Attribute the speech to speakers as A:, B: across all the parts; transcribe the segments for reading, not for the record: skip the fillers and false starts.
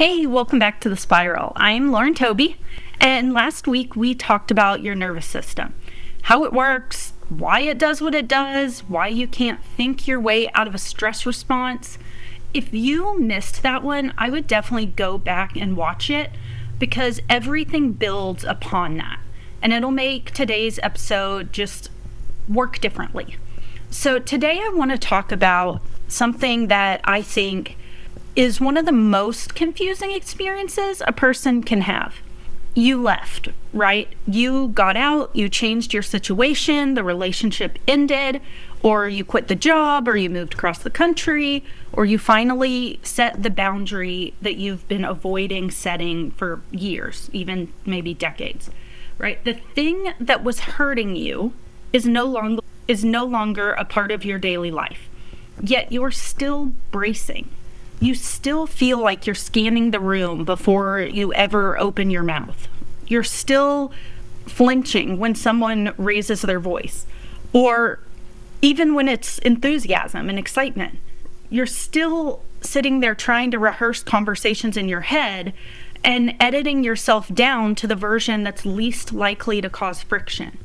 A: Hey, welcome back to The Spiral. I'm Lauren Tobey, and last week we talked about your nervous system, how it works, why it does what it does, why you can't think your way out of a stress response. If you missed that one, I would definitely go back and watch it because everything builds upon that, and it'll make today's episode just work differently. So today I want to talk about something that I think is one of the most confusing experiences a person can have. You left, right? You got out, you changed your situation, the relationship ended, or you quit the job, or you moved across the country, or you finally set the boundary that you've been avoiding setting for years, even maybe decades, right? The thing that was hurting you is no longer a part of your daily life, yet you're still bracing. You still feel like you're scanning the room before you ever open your mouth. You're still flinching when someone raises their voice, or even when it's enthusiasm and excitement. You're still sitting there trying to rehearse conversations in your head and editing yourself down to the version that's least likely to cause friction.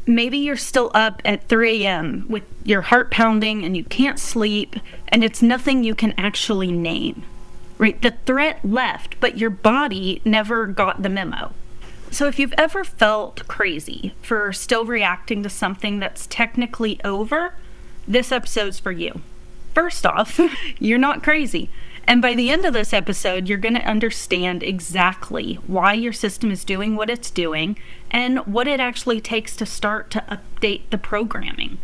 A: Maybe you're still up at 3 a.m. with your heart pounding and you can't sleep, and it's nothing you can actually name, right? The threat left, but your body never got the memo. So if you've ever felt crazy for still reacting to something that's technically over, this episode's for you. First off, you're not crazy. And by the end of this episode, you're going to understand exactly why your system is doing what it's doing and what it actually takes to start to update the programming.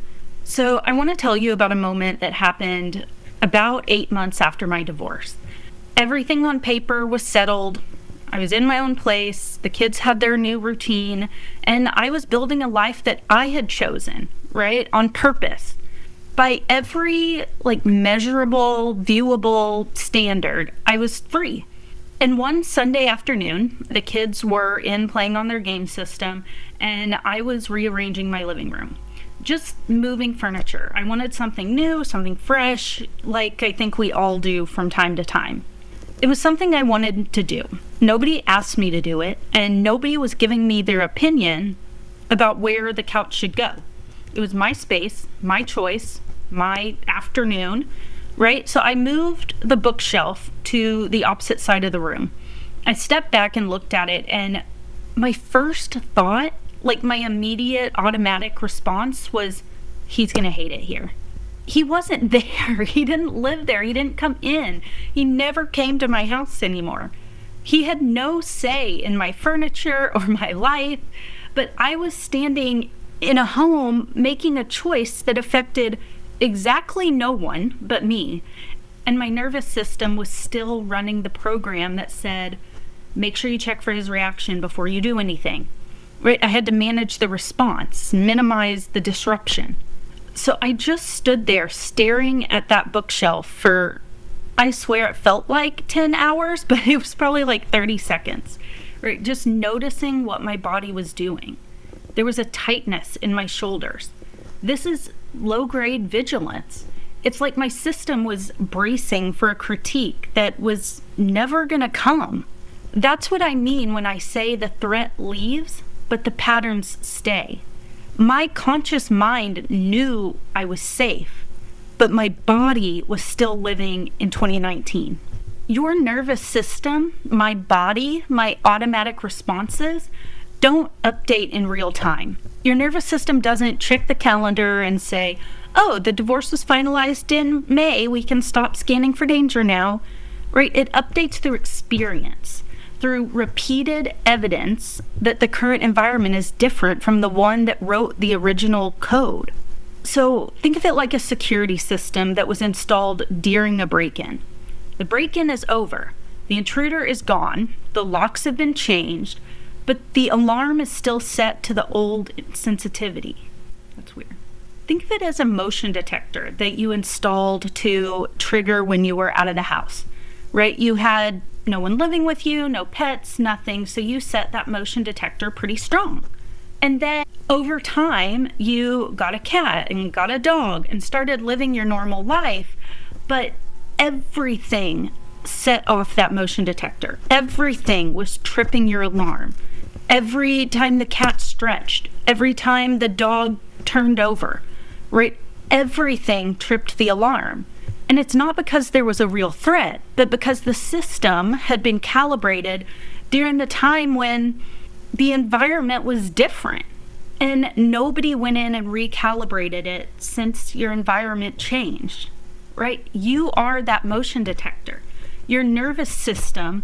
A: So I want to tell you about a moment that happened about 8 months after my divorce. Everything on paper was settled. I was in my own place. The kids had their new routine, and I was building a life that I had chosen, right? On purpose. By every measurable, viewable standard, I was free. And one Sunday afternoon, the kids were in playing on their game system, and I was rearranging my living room. Just moving furniture. I wanted something new, something fresh, like I think we all do from time to time. It was something I wanted to do. Nobody asked me to do it, and nobody was giving me their opinion about where the couch should go. It was my space, my choice, my afternoon, right? So I moved the bookshelf to the opposite side of the room. I stepped back and looked at it, and my first thought, my immediate automatic response was, he's gonna hate it here. He wasn't there. He didn't live there. He didn't come in. He never came to my house anymore. He had no say in my furniture or my life, but I was standing in a home making a choice that affected exactly no one but me, and my nervous system was still running the program that said, make sure you check for his reaction before you do anything, right? I had to manage the response, minimize the disruption. So I just stood there staring at that bookshelf for, I swear it felt like 10 hours, but it was probably 30 seconds, right? Just noticing what my body was doing. There was a tightness in my shoulders. This is low-grade vigilance. It's like my system was bracing for a critique that was never gonna come. That's what I mean when I say the threat leaves, but the patterns stay. My conscious mind knew I was safe, but my body was still living in 2019. Your nervous system, my body, my automatic responses don't update in real time. Your nervous system doesn't check the calendar and say, oh, the divorce was finalized in May, we can stop scanning for danger now, right? It updates through experience, through repeated evidence that the current environment is different from the one that wrote the original code. So think of it like a security system that was installed during a break-in. The break-in is over. The intruder is gone. The locks have been changed. But the alarm is still set to the old sensitivity. That's weird. Think of it as a motion detector that you installed to trigger when you were out of the house, right? You had no one living with you, no pets, nothing, so you set that motion detector pretty strong. And then over time, you got a cat and got a dog and started living your normal life, but everything set off that motion detector. Everything was tripping your alarm. Every time the cat stretched, every time the dog turned over, right? Everything tripped the alarm. And it's not because there was a real threat, but because the system had been calibrated during the time when the environment was different. And nobody went in and recalibrated it since your environment changed, right? You are that motion detector. Your nervous system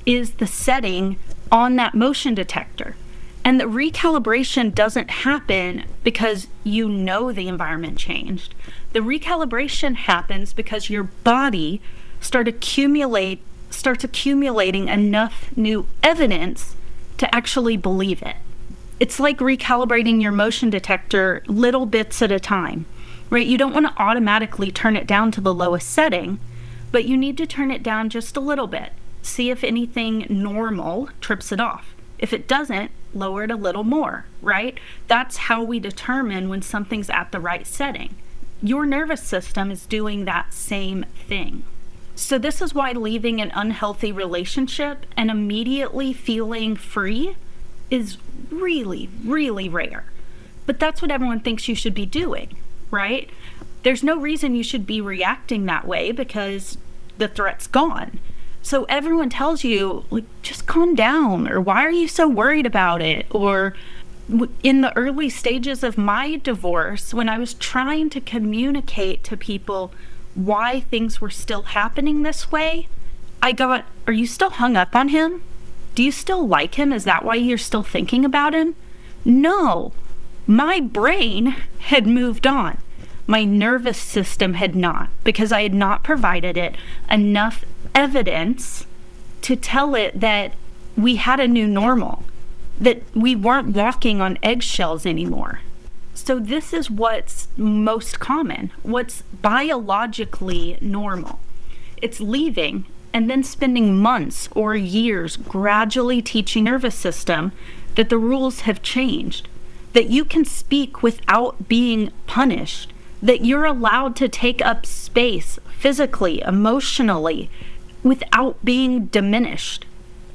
A: is the setting on that motion detector. And the recalibration doesn't happen because you know the environment changed. The recalibration happens because your body starts accumulating enough new evidence to actually believe it. It's like recalibrating your motion detector little bits at a time, right? You don't want to automatically turn it down to the lowest setting, but you need to turn it down just a little bit. See if anything normal trips it off. If it doesn't, lower it a little more, right? That's how we determine when something's at the right setting. Your nervous system is doing that same thing. So this is why leaving an unhealthy relationship and immediately feeling free is really, really rare. But that's what everyone thinks you should be doing, right? There's no reason you should be reacting that way because the threat's gone. So everyone tells you, like, just calm down, or why are you so worried about it? Or in the early stages of my divorce, when I was trying to communicate to people why things were still happening this way, I got, are you still hung up on him? Do you still like him? Is that why you're still thinking about him? No, my brain had moved on. My nervous system had not, because I had not provided it enough evidence to tell it that we had a new normal, that we weren't walking on eggshells anymore. So this is what's most common, what's biologically normal. It's leaving and then spending months or years gradually teaching nervous system that the rules have changed, that you can speak without being punished, that you're allowed to take up space physically, emotionally, without being diminished,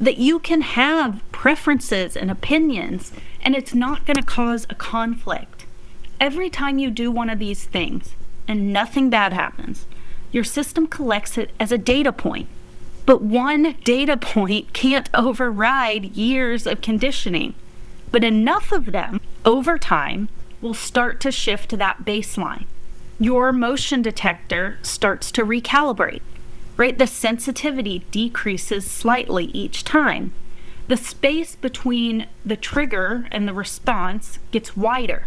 A: that you can have preferences and opinions, and it's not going to cause a conflict. Every time you do one of these things and nothing bad happens, your system collects it as a data point. But one data point can't override years of conditioning. But enough of them over time will start to shift to that baseline. Your motion detector starts to recalibrate, right? The sensitivity decreases slightly each time. The space between the trigger and the response gets wider.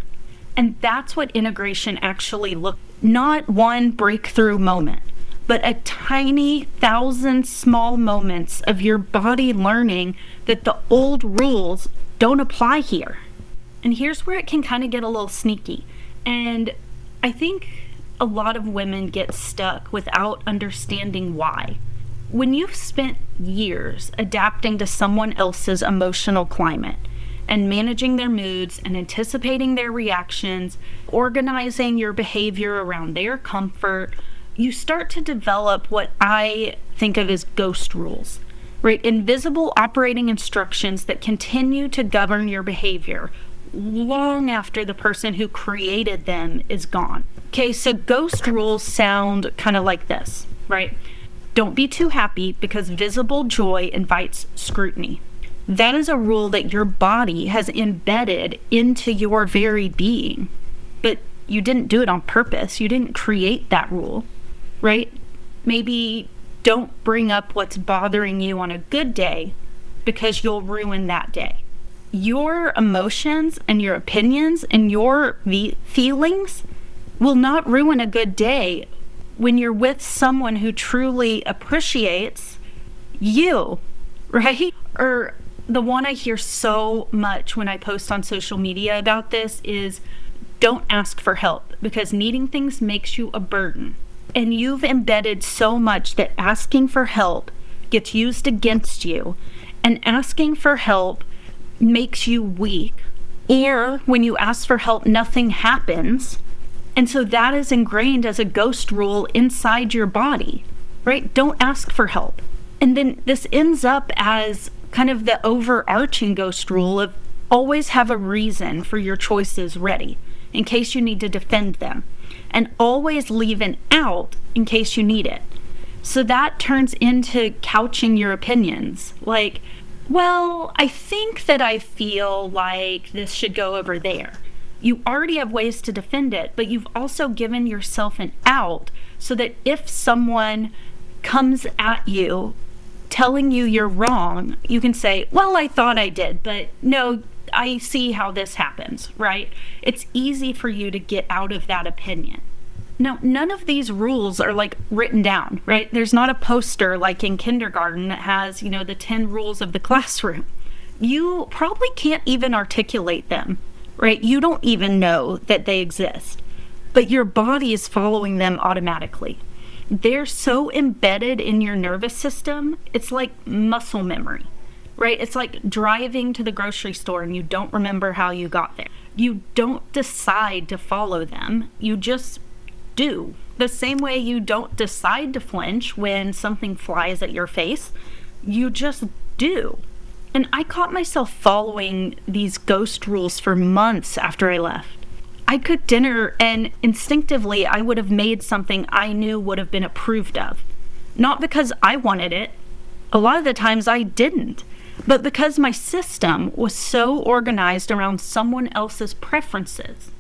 A: And that's what integration actually looks like. Not one breakthrough moment, but a tiny 1,000 small moments of your body learning that the old rules don't apply here. And here's where it can kind of get a little sneaky. And I think a lot of women get stuck without understanding why. When you've spent years adapting to someone else's emotional climate and managing their moods and anticipating their reactions, organizing your behavior around their comfort, you start to develop what I think of as ghost rules, right? Invisible operating instructions that continue to govern your behavior long after the person who created them is gone. Okay, so ghost rules sound kind of like this, right? Don't be too happy because visible joy invites scrutiny. That is a rule that your body has embedded into your very being, but you didn't do it on purpose. You didn't create that rule, right? Maybe don't bring up what's bothering you on a good day because you'll ruin that day. Your emotions and your opinions and your feelings will not ruin a good day when you're with someone who truly appreciates you, right? Or the one I hear so much when I post on social media about this is don't ask for help because needing things makes you a burden. And you've embedded so much that asking for help gets used against you, and asking for help makes you weak. Or when you ask for help, nothing happens. And so that is ingrained as a ghost rule inside your body. right? Don't ask for help. And then this ends up as kind of the overarching ghost rule of always have a reason for your choices ready in case you need to defend them, and always leave an out in case you need it. So that turns into couching your opinions. Like, well, I think that I feel like this should go over there. You already have ways to defend it, but you've also given yourself an out so that if someone comes at you telling you you're wrong, you can say, well, I thought I did, but no, I see how this happens, right? It's easy for you to get out of that opinion. Now, none of these rules are like written down, right? There's not a poster like in kindergarten that has, the 10 rules of the classroom. You probably can't even articulate them, right? You don't even know that they exist, but your body is following them automatically. They're so embedded in your nervous system, it's like muscle memory, right? It's like driving to the grocery store and you don't remember how you got there. You don't decide to follow them, you just do. The same way you don't decide to flinch when something flies at your face, you just do. And I caught myself following these ghost rules for months after I left. I'd cook dinner and instinctively I would have made something I knew would have been approved of. Not because I wanted it, a lot of the times I didn't, but because my system was so organized around someone else's preferences.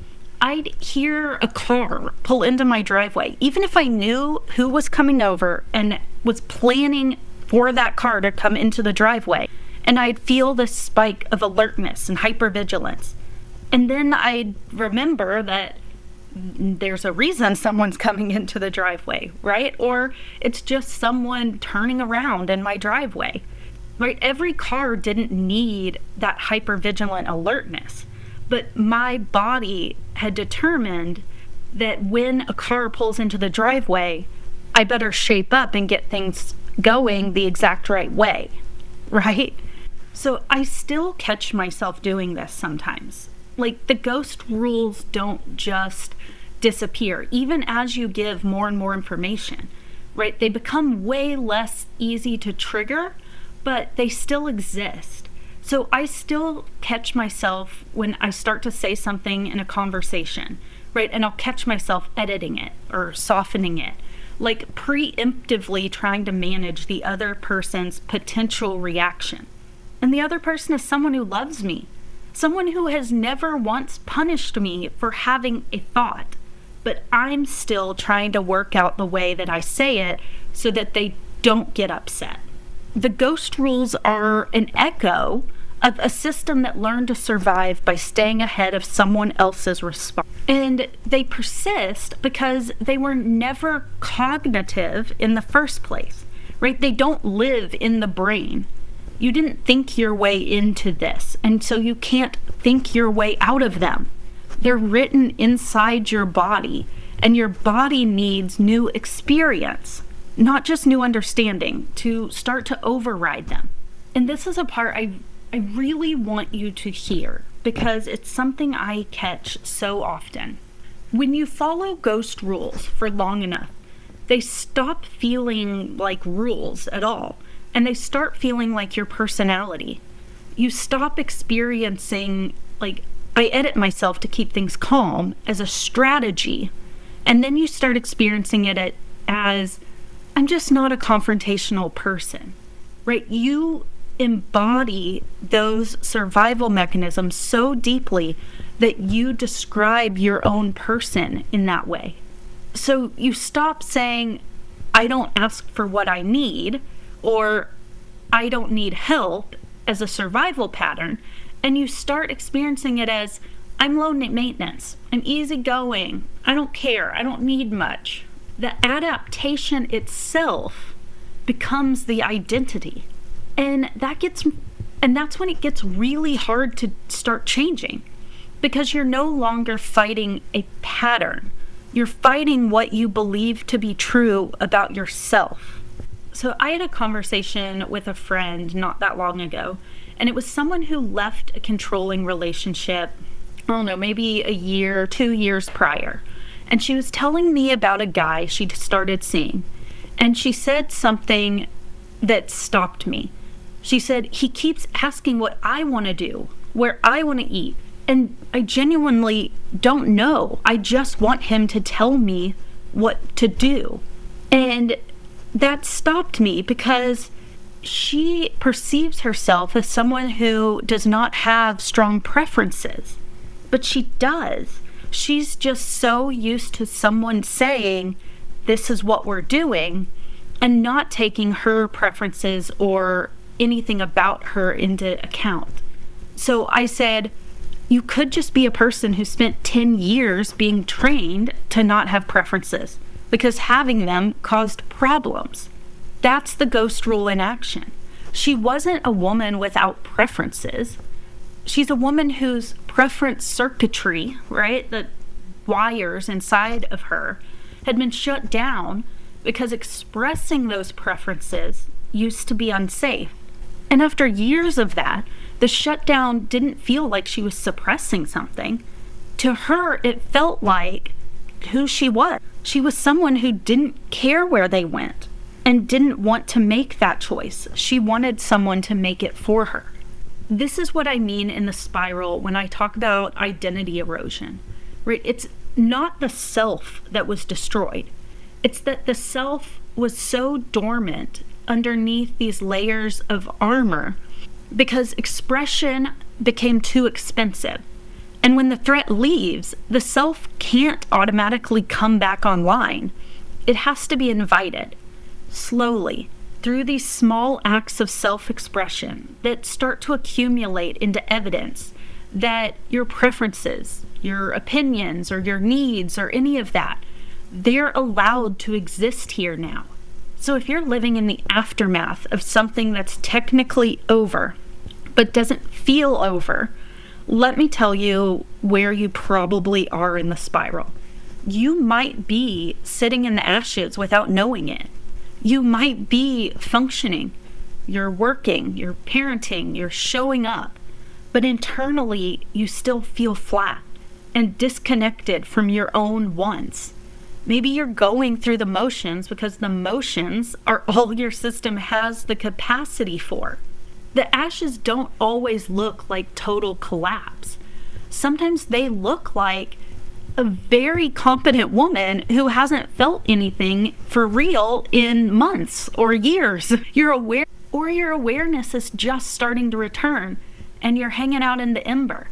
A: I'd hear a car pull into my driveway, even if I knew who was coming over and was planning for that car to come into the driveway. And I'd feel this spike of alertness and hypervigilance. And then I'd remember that there's a reason someone's coming into the driveway, right? Or it's just someone turning around in my driveway, right? Every car didn't need that hypervigilant alertness. But my body had determined that when a car pulls into the driveway, I better shape up and get things going the exact right way, right? So I still catch myself doing this sometimes. Like, the ghost rules don't just disappear, even as you give more and more information, right? They become way less easy to trigger, but they still exist. So I still catch myself when I start to say something in a conversation, right? And I'll catch myself editing it or softening it, like preemptively trying to manage the other person's potential reaction. And the other person is someone who loves me, someone who has never once punished me for having a thought, but I'm still trying to work out the way that I say it so that they don't get upset. The ghost rules are an echo of a system that learned to survive by staying ahead of someone else's response. And they persist because they were never cognitive in the first place, right? They don't live in the brain. You didn't think your way into this, and so you can't think your way out of them. They're written inside your body, and your body needs new experience, not just new understanding, to start to override them. And this is a part I really want you to hear, because it's something I catch so often. When you follow ghost rules for long enough, they stop feeling like rules at all, and they start feeling like your personality. You stop experiencing, like, I edit myself to keep things calm as a strategy, and then you start experiencing it as, I'm just not a confrontational person, right? You embody those survival mechanisms so deeply that you describe your own person in that way. So you stop saying, I don't ask for what I need, or I don't need help as a survival pattern, and you start experiencing it as, I'm low maintenance, I'm easygoing, I don't care, I don't need much. The adaptation itself becomes the identity. And that's when it gets really hard to start changing, because you're no longer fighting a pattern. You're fighting what you believe to be true about yourself. So I had a conversation with a friend not that long ago, and it was someone who left a controlling relationship, I don't know, maybe a year, 2 years prior. And she was telling me about a guy she'd started seeing. And she said something that stopped me. She said, he keeps asking what I want to do, where I want to eat. And I genuinely don't know. I just want him to tell me what to do. And that stopped me because she perceives herself as someone who does not have strong preferences. But she does. She's just so used to someone saying, this is what we're doing, and not taking her preferences or anything about her into account. So I said, you could just be a person who spent 10 years being trained to not have preferences because having them caused problems. That's the ghost rule in action. She wasn't a woman without preferences. She's a woman whose preference circuitry, right, the wires inside of her, had been shut down because expressing those preferences used to be unsafe. And after years of that, the shutdown didn't feel like she was suppressing something. To her, it felt like who she was. She was someone who didn't care where they went and didn't want to make that choice. She wanted someone to make it for her. This is what I mean in the spiral when I talk about identity erosion, right? It's not the self that was destroyed. It's that the self was so dormant underneath these layers of armor because expression became too expensive. And when the threat leaves, the self can't automatically come back online. It has to be invited, slowly, through these small acts of self-expression that start to accumulate into evidence that your preferences, your opinions, or your needs, or any of that, they're allowed to exist here now. So if you're living in the aftermath of something that's technically over, but doesn't feel over, let me tell you where you probably are in the spiral. You might be sitting in the ashes without knowing it. You might be functioning. You're working, you're parenting, you're showing up, but internally you still feel flat and disconnected from your own wants. Maybe you're going through the motions because the motions are all your system has the capacity for. The ashes don't always look like total collapse. Sometimes they look like a very competent woman who hasn't felt anything for real in months or years. You're aware, or your awareness is just starting to return and you're hanging out in the ember.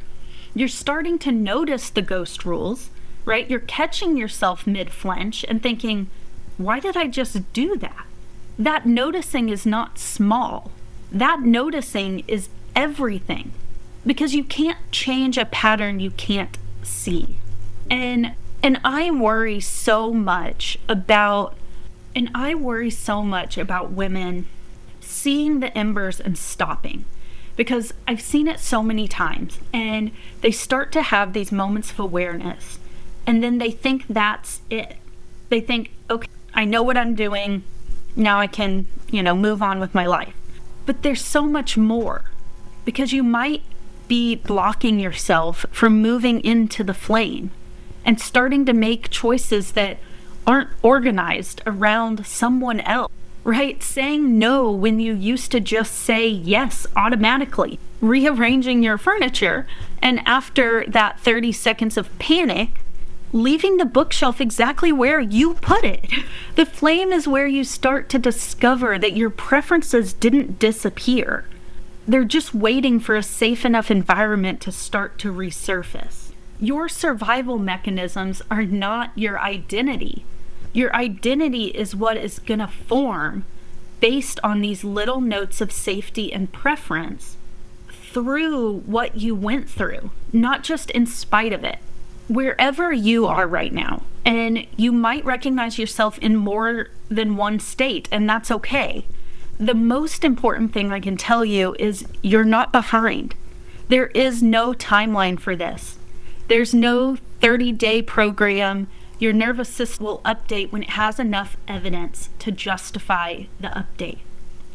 A: You're starting to notice the ghost rules, right? You're catching yourself mid-flinch and thinking, why did I just do that? That noticing is not small. That noticing is everything, because you can't change a pattern you can't see. And I worry so much about women seeing the embers and stopping, because I've seen it so many times, and they start to have these moments of awareness, and then they think that's it. They think, okay, I know what I'm doing. Now I can, move on with my life. But there's so much more, because you might be blocking yourself from moving into the flame and starting to make choices that aren't organized around someone else, right? Saying no when you used to just say yes automatically. Rearranging your furniture, and after that 30 seconds of panic, leaving the bookshelf exactly where you put it. The flame is where you start to discover that your preferences didn't disappear. They're just waiting for a safe enough environment to start to resurface. Your survival mechanisms are not your identity. Your identity is what is going to form based on these little notes of safety and preference through what you went through, not just in spite of it. Wherever you are right now, and you might recognize yourself in more than one state, and that's okay. The most important thing I can tell you is you're not behind. There is no timeline for this. There's no 30-day program. Your nervous system will update when it has enough evidence to justify the update,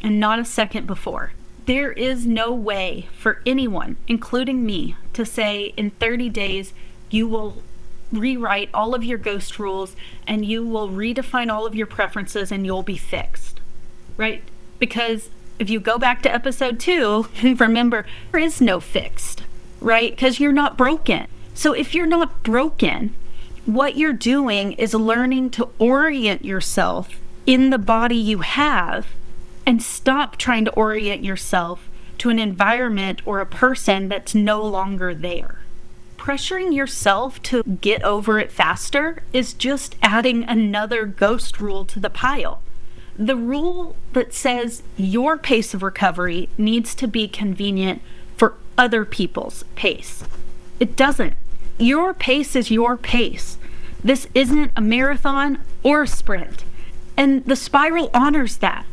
A: and not a second before. There is no way for anyone, including me, to say in 30 days, you will rewrite all of your ghost rules and you will redefine all of your preferences and you'll be fixed, right? Because if you go back to episode 2, remember, there is no fixed, right? Because you're not broken. So if you're not broken, what you're doing is learning to orient yourself in the body you have and stop trying to orient yourself to an environment or a person that's no longer there. Pressuring yourself to get over it faster is just adding another ghost rule to the pile. The rule that says your pace of recovery needs to be convenient for other people's pace. It doesn't. Your pace is your pace. This isn't a marathon or a sprint. And the spiral honors that.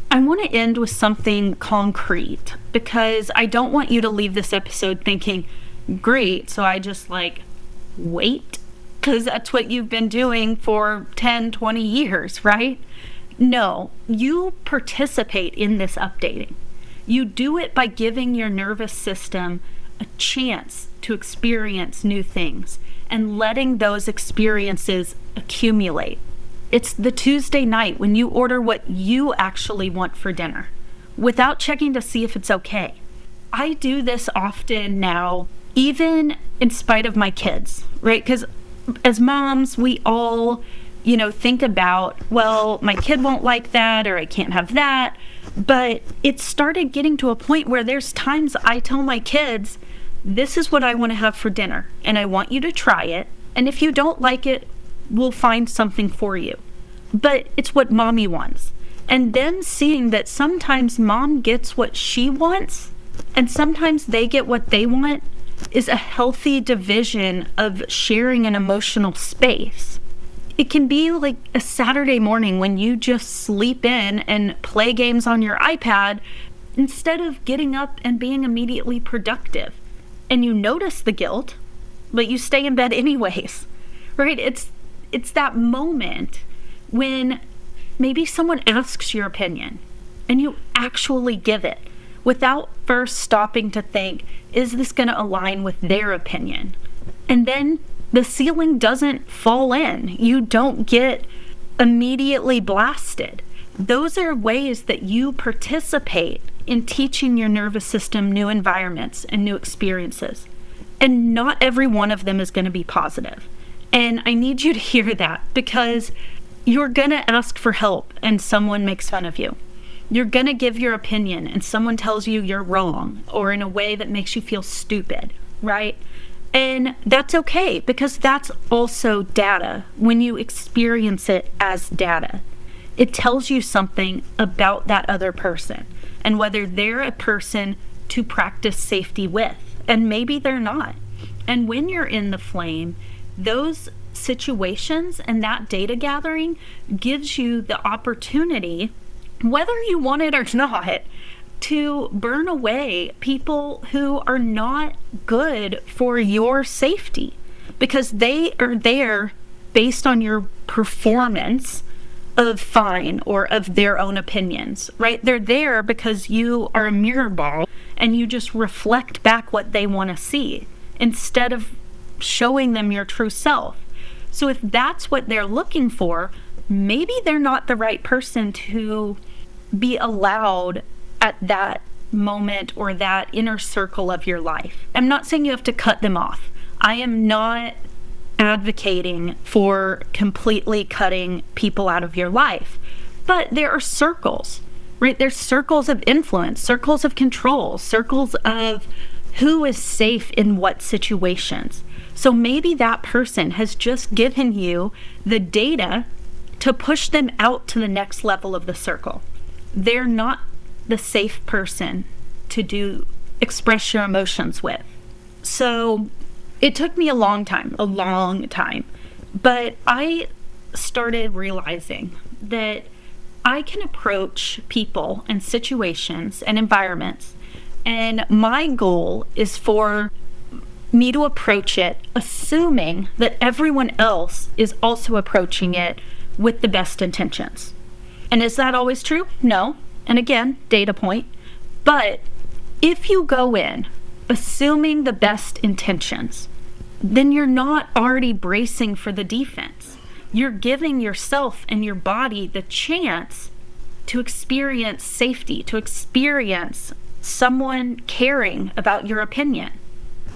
A: I want to end with something concrete because I don't want you to leave this episode thinking, great, so I just wait, because that's what you've been doing for 10, 20 years, right? No, you participate in this updating. You do it by giving your nervous system a chance to experience new things and letting those experiences accumulate. It's the Tuesday night when you order what you actually want for dinner without checking to see if it's okay. I do this often now, even in spite of my kids, right? Because as moms, we all, think about, well, my kid won't like that or I can't have that. But it started getting to a point where there's times I tell my kids, this is what I want to have for dinner and I want you to try it. And if you don't like it, we'll find something for you. But it's what mommy wants. And then seeing that sometimes mom gets what she wants and sometimes they get what they want is a healthy division of sharing an emotional space. It can be like a Saturday morning when you just sleep in and play games on your iPad instead of getting up and being immediately productive. And you notice the guilt, but you stay in bed anyways, right? It's that moment when maybe someone asks your opinion and you actually give it without first stopping to think, is this going to align with their opinion? And then the ceiling doesn't fall in. You don't get immediately blasted. Those are ways that you participate in teaching your nervous system new environments and new experiences. And not every one of them is going to be positive. And I need you to hear that because you're going to ask for help and someone makes fun of you. You're going to give your opinion and someone tells you you're wrong or in a way that makes you feel stupid, right? And that's okay because that's also data when you experience it as data. It tells you something about that other person and whether they're a person to practice safety with. And maybe they're not. And when you're in the flame, those situations and that data gathering gives you the opportunity, whether you want it or not, to burn away people who are not good for your safety because they are there based on your performance of fine or of their own opinions, right? They're there because you are a mirror ball and you just reflect back what they want to see instead of showing them your true self. So if that's what they're looking for, maybe they're not the right person to be allowed at that moment or that inner circle of your life. I'm not saying you have to cut them off. I am not advocating for completely cutting people out of your life. But there are circles, right? There's circles of influence, circles of control, circles of who is safe in what situations. So maybe that person has just given you the data to push them out to the next level of the circle. They're not the safe person to express your emotions with. So it took me a long time, but I started realizing that I can approach people and situations and environments, and my goal is for me to approach it assuming that everyone else is also approaching it with the best intentions. And is that always true? No. And again, data point. But if you go in assuming the best intentions, then you're not already bracing for the defense. You're giving yourself and your body the chance to experience safety, to experience someone caring about your opinion.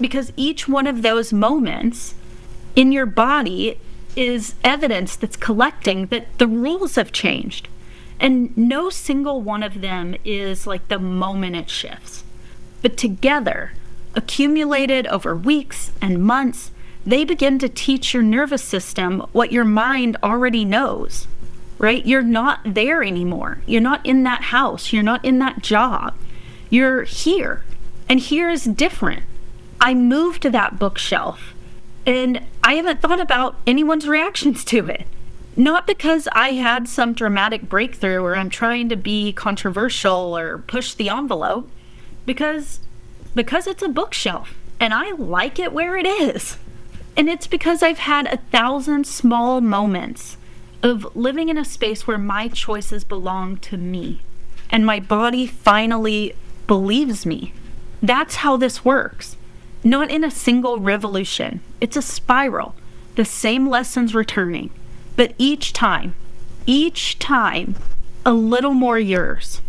A: Because each one of those moments in your body is evidence that's collecting that the rules have changed. And no single one of them is like the moment it shifts. But together, accumulated over weeks and months, they begin to teach your nervous system what your mind already knows, right? You're not there anymore. You're not in that house. You're not in that job. You're here. And here is different. I moved to that bookshelf, and I haven't thought about anyone's reactions to it. Not because I had some dramatic breakthrough or I'm trying to be controversial or push the envelope, because it's a bookshelf and I like it where it is. And it's because I've had 1,000 small moments of living in a space where my choices belong to me and my body finally believes me. That's how this works. Not in a single revolution. It's a spiral. The same lessons returning. But each time, a little more yours.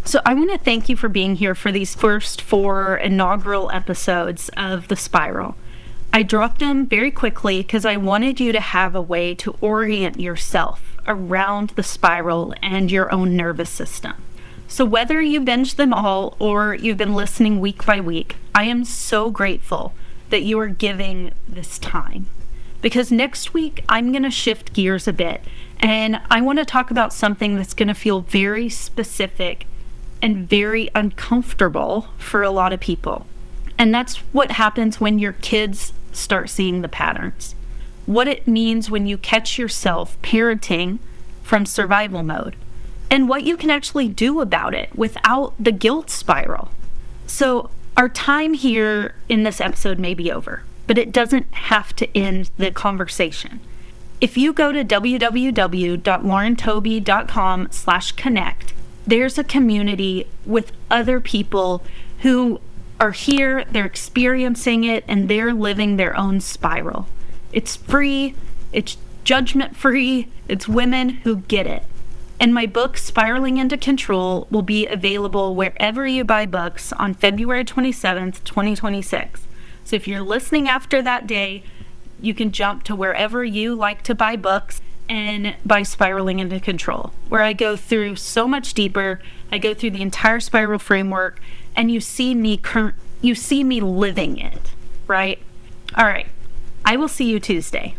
A: So I want to thank you for being here for these first 4 inaugural episodes of The Spiral. I dropped them very quickly because I wanted you to have a way to orient yourself around the spiral and your own nervous system. So whether you binge them all or you've been listening week by week, I am so grateful that you are giving this time. Because next week, I'm going to shift gears a bit, and I want to talk about something that's going to feel very specific and very uncomfortable for a lot of people. And that's what happens when your kids start seeing the patterns. What it means when you catch yourself parenting from survival mode, and what you can actually do about it without the guilt spiral. So our time here in this episode may be over, but it doesn't have to end the conversation. If you go to www.laurentobey.com/connect, there's a community with other people who are here, they're experiencing it, and they're living their own spiral. It's free, it's judgment-free, it's women who get it. And my book, Spiraling into Control, will be available wherever you buy books on February 27th, 2026. So if you're listening after that day, you can jump to wherever you like to buy books and buy Spiraling into Control, where I go through so much deeper. I go through the entire spiral framework, and you see me living it, right? All right. I will see you Tuesday.